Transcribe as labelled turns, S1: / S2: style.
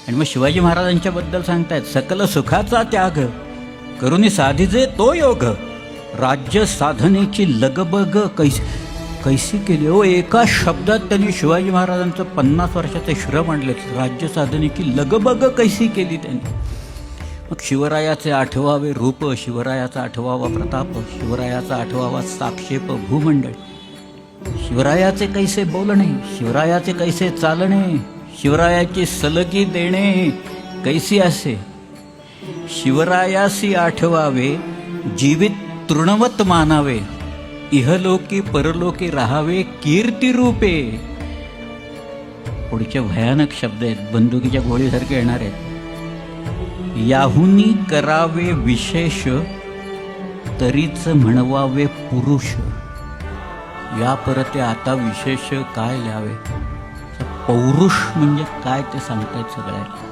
S1: आणि मग शिवाजी महाराजांच्या बद्दल सांगतायत, सकल सुखाचा त्याग करुणी साधिजे तो योग, राज्य साधनेची लगबग कैसी केली. ओ, एका शब्दात त्यांनी शिवाजी महाराजांचं 50 वर्षाचे श्रम आणले. राज्य साधनेची लगबग कैसी केली त्यांनी. मग शिवरायाचे 8वावे रूप, शिवरायाचा 8वावा प्रताप, शिवरायाचा 8वावा साक्षेप भूमंडळ, शिवरायाचे कैसे बोलणे, शिवरायाचे कैसे चालणे, शिवरायाची सलगी देणे कैसी असे. शिवरायासी 8वावे जीवित तृणवत मानावे, इहलोकी परलोकी राहावे कीर्ती रूपे. पुढचे भयानक शब्द आहेत, बंदुकीच्या गोळीसारखे येणार आहेत. याहुनी करावे विशेष, तरीच म्हणवावे पुरुष. या परते आता विशेष काय लिहावे. पौरुष म्हणजे काय ते सांगतायत सगळ्याला.